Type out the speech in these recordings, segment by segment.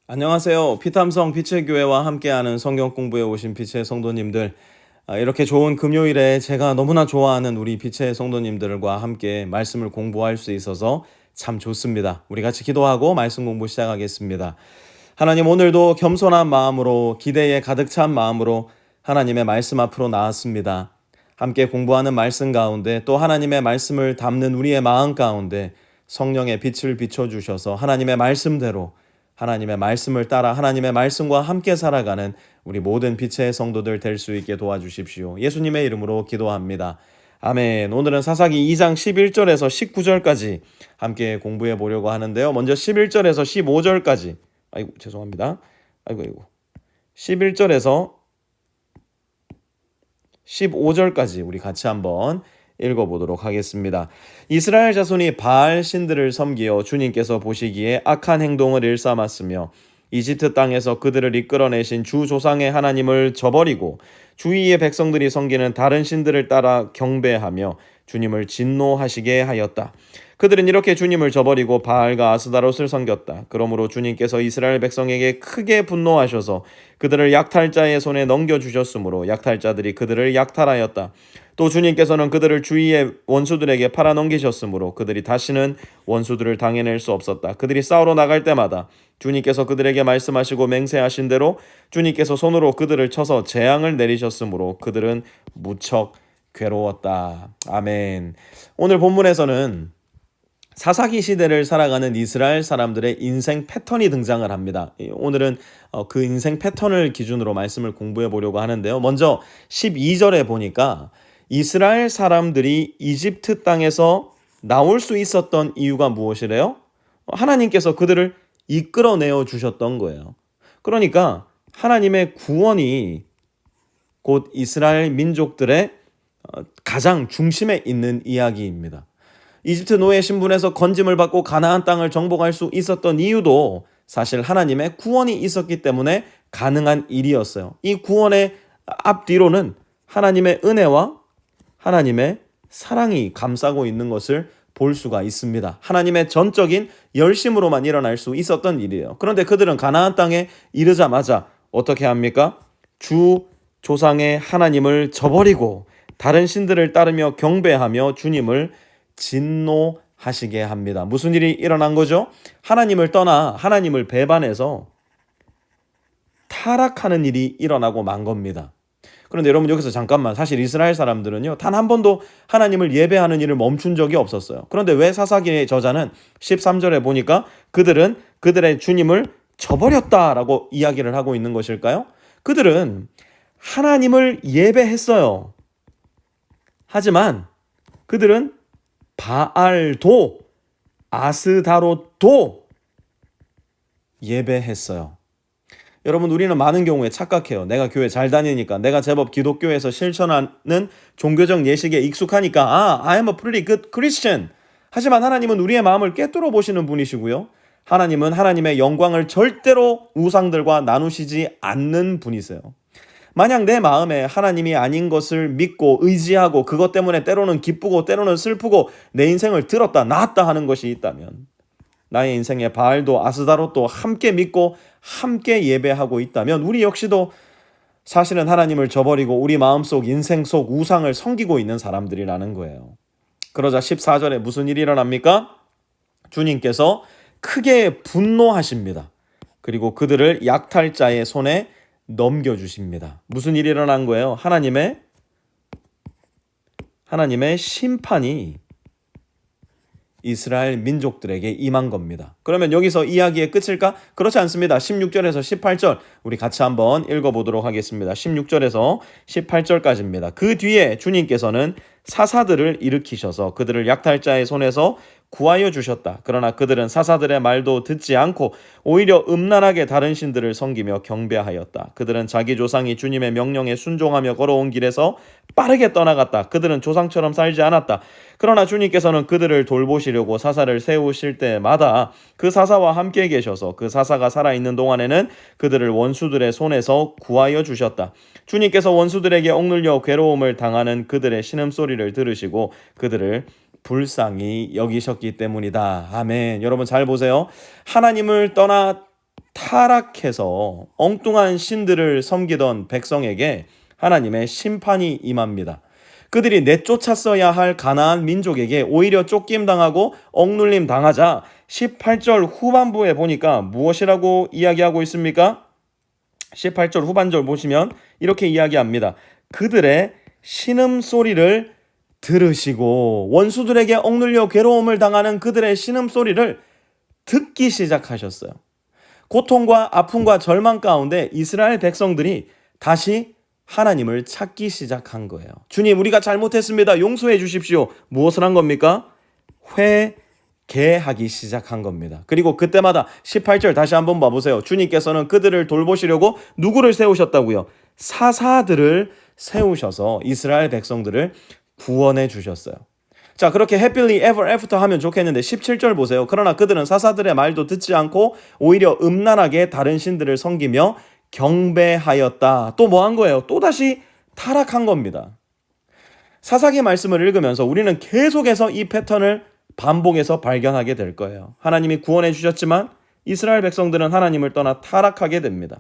안녕하세요. 피탐성 빛의 교회와 함께하는 성경 공부에 오신 빛의 성도님들. 이렇게 좋은 금요일에 제가 너무나 좋아하는 우리 빛의 성도님들과 함께 말씀을 공부할 수 있어서 참 좋습니다. 우리 같이 기도하고 말씀 공부 시작하겠습니다. 하나님, 오늘도 겸손한 마음으로 기대에 가득 찬 마음으로 하나님의 말씀 앞으로 나왔습니다. 함께 공부하는 말씀 가운데 또 하나님의 말씀을 담는 우리의 마음 가운데 성령의 빛을 비춰주셔서 하나님의 말씀대로 하나님의 말씀을 따라 하나님의 말씀과 함께 살아가는 우리 모든 빛의 성도들 될 수 있게 도와주십시오. 예수님의 이름으로 기도합니다. 아멘. 오늘은 사사기 2장 11절에서 19절까지 함께 공부해 보려고 하는데요. 먼저 11절에서 15절까지. 죄송합니다. 11절에서 15절까지 우리 같이 한번 읽어보도록 하겠습니다. 이스라엘 자손이 바알 신들을 섬기어 주님께서 보시기에 악한 행동을 일삼았으며 이집트 땅에서 그들을 이끌어내신 주 조상의 하나님을 저버리고 주위의 백성들이 섬기는 다른 신들을 따라 경배하며 주님을 진노하시게 하였다. 그들은 이렇게 주님을 저버리고 바알과 아스다롯을 섬겼다. 그러므로 주님께서 이스라엘 백성에게 크게 분노하셔서 그들을 약탈자의 손에 넘겨주셨으므로 약탈자들이 그들을 약탈하였다. 또 주님께서는 그들을 주위의 원수들에게 팔아넘기셨으므로 그들이 다시는 원수들을 당해낼 수 없었다. 그들이 싸우러 나갈 때마다 주님께서 그들에게 말씀하시고 맹세하신 대로 주님께서 손으로 그들을 쳐서 재앙을 내리셨으므로 그들은 무척 괴로웠다. 아멘. 오늘 본문에서는 사사기 시대를 살아가는 이스라엘 사람들의 인생 패턴이 등장을 합니다. 오늘은 그 인생 패턴을 기준으로 말씀을 공부해 보려고 하는데요. 먼저 12절에 보니까 이스라엘 사람들이 이집트 땅에서 나올 수 있었던 이유가 무엇이래요? 하나님께서 그들을 이끌어내어 주셨던 거예요. 그러니까 하나님의 구원이 곧 이스라엘 민족들의 가장 중심에 있는 이야기입니다. 이집트 노예 신분에서 건짐을 받고 가나안 땅을 정복할 수 있었던 이유도 사실 하나님의 구원이 있었기 때문에 가능한 일이었어요. 이 구원의 앞뒤로는 하나님의 은혜와 하나님의 사랑이 감싸고 있는 것을 볼 수가 있습니다. 하나님의 전적인 열심으로만 일어날 수 있었던 일이에요. 그런데 그들은 가나안 땅에 이르자마자 어떻게 합니까? 주 조상의 하나님을 저버리고 다른 신들을 따르며 경배하며 주님을 진노하시게 합니다. 무슨 일이 일어난 거죠? 하나님을 떠나 하나님을 배반해서 타락하는 일이 일어나고 만 겁니다. 그런데 여러분, 여기서 잠깐만, 사실 이스라엘 사람들은요 단 한 번도 하나님을 예배하는 일을 멈춘 적이 없었어요. 그런데 왜 사사기의 저자는 13절에 보니까 그들은 그들의 주님을 저버렸다라고 이야기를 하고 있는 것일까요? 그들은 하나님을 예배했어요. 하지만 그들은 바알도 아스다롯도 예배했어요. 여러분, 우리는 많은 경우에 착각해요. 내가 교회 잘 다니니까, 내가 제법 기독교에서 실천하는 종교적 예식에 익숙하니까 I am a pretty good Christian. 하지만 하나님은 우리의 마음을 꿰뚫어 보시는 분이시고요. 하나님은 하나님의 영광을 절대로 우상들과 나누시지 않는 분이세요. 만약 내 마음에 하나님이 아닌 것을 믿고 의지하고 그것 때문에 때로는 기쁘고 때로는 슬프고 내 인생을 들었다 놨다 하는 것이 있다면, 나의 인생에 바알도 아스다롯도 함께 믿고 함께 예배하고 있다면 우리 역시도 사실은 하나님을 저버리고 우리 마음속 인생 속 우상을 섬기고 있는 사람들이라는 거예요. 그러자 14절에 무슨 일이 일어납니까? 주님께서 크게 분노하십니다. 그리고 그들을 약탈자의 손에 넘겨주십니다. 무슨 일이 일어난 거예요? 하나님의 심판이 이스라엘 민족들에게 임한 겁니다. 그러면 여기서 이야기의 끝일까? 그렇지 않습니다. 16절에서 18절 우리 같이 한번 읽어보도록 하겠습니다. 16절에서 18절까지입니다. 그 뒤에 주님께서는 사사들을 일으키셔서 그들을 약탈자의 손에서 구하여 주셨다. 그러나 그들은 사사들의 말도 듣지 않고 오히려 음란하게 다른 신들을 섬기며 경배하였다. 그들은 자기 조상이 주님의 명령에 순종하며 걸어온 길에서 빠르게 떠나갔다. 그들은 조상처럼 살지 않았다. 그러나 주님께서는 그들을 돌보시려고 사사를 세우실 때마다 그 사사와 함께 계셔서 그 사사가 살아있는 동안에는 그들을 원수들의 손에서 구하여 주셨다. 주님께서 원수들에게 억눌려 괴로움을 당하는 그들의 신음소리를 들으시고 그들을 불쌍히 여기셨기 때문이다. 아멘. 여러분 잘 보세요. 하나님을 떠나 타락해서 엉뚱한 신들을 섬기던 백성에게 하나님의 심판이 임합니다. 그들이 내쫓았어야 할 가나안 민족에게 오히려 쫓김당하고 억눌림 당하자 18절 후반부에 보니까 무엇이라고 이야기하고 있습니까? 18절 후반절 보시면 이렇게 이야기합니다. 그들의 신음소리를 들으시고 원수들에게 억눌려 괴로움을 당하는 그들의 신음소리를 듣기 시작하셨어요. 고통과 아픔과 절망 가운데 이스라엘 백성들이 다시 하나님을 찾기 시작한 거예요. 주님, 우리가 잘못했습니다. 용서해 주십시오. 무엇을 한 겁니까? 회개하기 시작한 겁니다. 그리고 그때마다 18절 다시 한번 봐보세요. 주님께서는 그들을 돌보시려고 누구를 세우셨다고요? 사사들을 세우셔서 이스라엘 백성들을 구원해 주셨어요. 자, 그렇게 happily ever after 하면 좋겠는데 17절 보세요. 그러나 그들은 사사들의 말도 듣지 않고 오히려 음란하게 다른 신들을 섬기며 경배하였다. 또 뭐 한 거예요? 또다시 타락한 겁니다. 사사기 말씀을 읽으면서 우리는 계속해서 이 패턴을 반복해서 발견하게 될 거예요. 하나님이 구원해 주셨지만 이스라엘 백성들은 하나님을 떠나 타락하게 됩니다.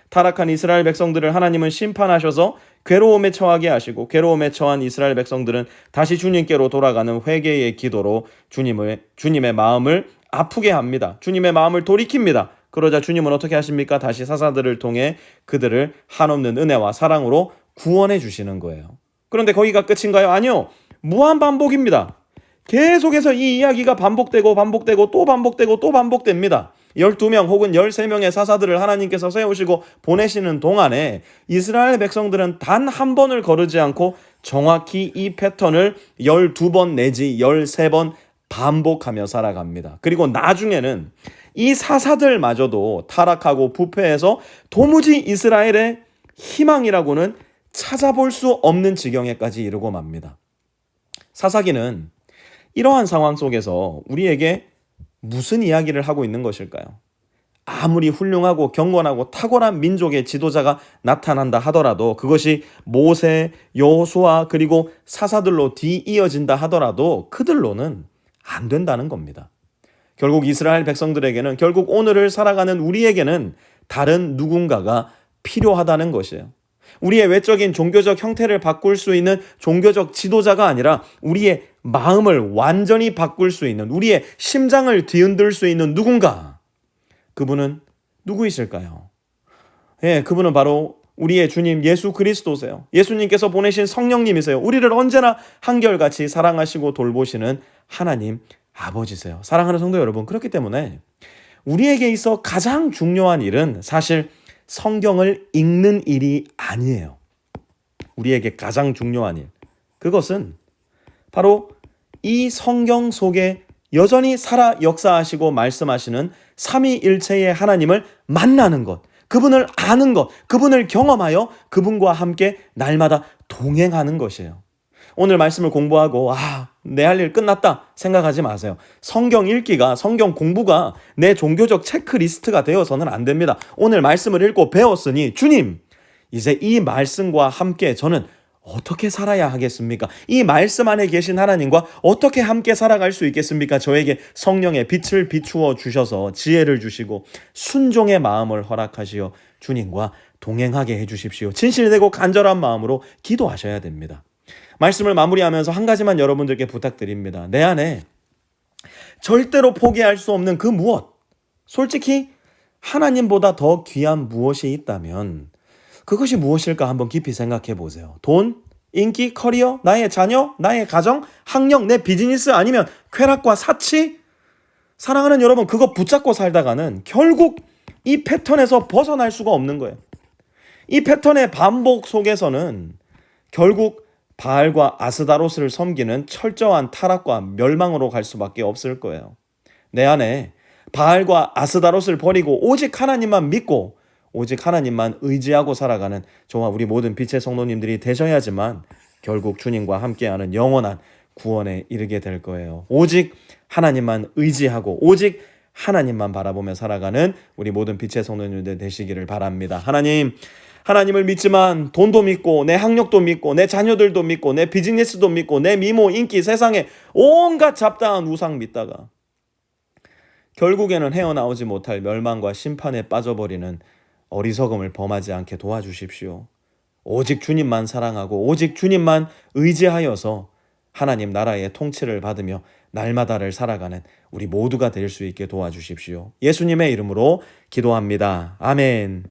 타락한 이스라엘 백성들을 하나님은 심판하셔서 괴로움에 처하게 하시고 괴로움에 처한 이스라엘 백성들은 다시 주님께로 돌아가는 회개의 기도로 주님의 마음을 아프게 합니다. 주님의 마음을 돌이킵니다. 그러자 주님은 어떻게 하십니까? 다시 사사들을 통해 그들을 한없는 은혜와 사랑으로 구원해 주시는 거예요. 그런데 거기가 끝인가요? 아니요. 무한반복입니다. 계속해서 이 이야기가 반복되고 또 반복됩니다. 12명 혹은 13명의 사사들을 하나님께서 세우시고 보내시는 동안에 이스라엘 백성들은 단 한 번을 거르지 않고 정확히 이 패턴을 12번 내지 13번 반복하며 살아갑니다. 그리고 나중에는 이 사사들마저도 타락하고 부패해서 도무지 이스라엘의 희망이라고는 찾아볼 수 없는 지경에까지 이르고 맙니다. 사사기는 이러한 상황 속에서 우리에게 무슨 이야기를 하고 있는 것일까요? 아무리 훌륭하고 경건하고 탁월한 민족의 지도자가 나타난다 하더라도 그것이 모세, 여호수아 그리고 사사들로 뒤이어진다 하더라도 그들로는 안 된다는 겁니다. 결국 이스라엘 백성들에게는 결국 오늘을 살아가는 우리에게는 다른 누군가가 필요하다는 것이에요. 우리의 외적인 종교적 형태를 바꿀 수 있는 종교적 지도자가 아니라 우리의 마음을 완전히 바꿀 수 있는, 우리의 심장을 뒤흔들 수 있는 누군가. 그분은 누구이실까요? 그분은 바로 우리의 주님 예수 그리스도세요. 예수님께서 보내신 성령님이세요. 우리를 언제나 한결같이 사랑하시고 돌보시는 하나님 아버지세요. 사랑하는 성도 여러분, 그렇기 때문에 우리에게 있어 가장 중요한 일은 사실 성경을 읽는 일이 아니에요. 우리에게 가장 중요한 일, 그것은 바로 이 성경 속에 여전히 살아 역사하시고 말씀하시는 삼위일체의 하나님을 만나는 것, 그분을 아는 것, 그분을 경험하여 그분과 함께 날마다 동행하는 것이에요. 오늘 말씀을 공부하고 내 할 일 끝났다 생각하지 마세요. 성경 읽기가, 성경 공부가 내 종교적 체크리스트가 되어서는 안 됩니다. 오늘 말씀을 읽고 배웠으니 주님, 이제 이 말씀과 함께 저는 어떻게 살아야 하겠습니까? 이 말씀 안에 계신 하나님과 어떻게 함께 살아갈 수 있겠습니까? 저에게 성령의 빛을 비추어 주셔서 지혜를 주시고 순종의 마음을 허락하시어 주님과 동행하게 해주십시오. 진실되고 간절한 마음으로 기도하셔야 됩니다. 말씀을 마무리하면서 한 가지만 여러분들께 부탁드립니다. 내 안에 절대로 포기할 수 없는 그 무엇, 솔직히 하나님보다 더 귀한 무엇이 있다면 그것이 무엇일까 한번 깊이 생각해 보세요. 돈, 인기, 커리어, 나의 자녀, 나의 가정, 학력, 내 비즈니스 아니면 쾌락과 사치? 사랑하는 여러분, 그거 붙잡고 살다가는 결국 이 패턴에서 벗어날 수가 없는 거예요. 이 패턴의 반복 속에서는 결국 바알과 아스다로스를 섬기는 철저한 타락과 멸망으로 갈 수밖에 없을 거예요. 내 안에 바알과 아스다로스를 버리고 오직 하나님만 믿고 오직 하나님만 의지하고 살아가는 저와 우리 모든 빛의 성도님들이 되셔야지만 결국 주님과 함께하는 영원한 구원에 이르게 될 거예요. 오직 하나님만 의지하고 오직 하나님만 바라보며 살아가는 우리 모든 빛의 성도님들 되시기를 바랍니다. 하나님을 믿지만 돈도 믿고 내 학력도 믿고 내 자녀들도 믿고 내 비즈니스도 믿고 내 미모, 인기, 세상에 온갖 잡다한 우상 믿다가 결국에는 헤어나오지 못할 멸망과 심판에 빠져버리는 어리석음을 범하지 않게 도와주십시오. 오직 주님만 사랑하고 오직 주님만 의지하여서 하나님 나라의 통치를 받으며 날마다를 살아가는 우리 모두가 될 수 있게 도와주십시오. 예수님의 이름으로 기도합니다. 아멘.